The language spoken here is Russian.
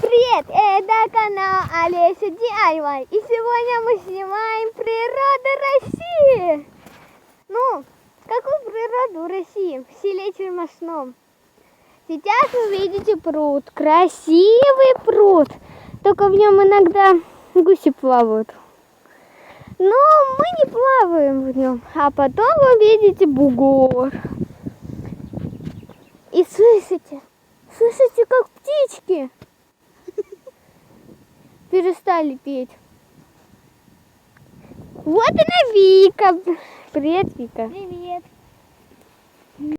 Привет, это канал Олеся DIY. И сегодня мы снимаем природу России. Ну, какую природу России? В селе Чермашном. Сейчас вы видите пруд. Красивый пруд. Только в нем иногда гуси плавают. Но мы не плаваем в нем. А потом вы видите бугор. И слышите, как птички перестали петь. Вот она Вика. Привет, Вика. Привет.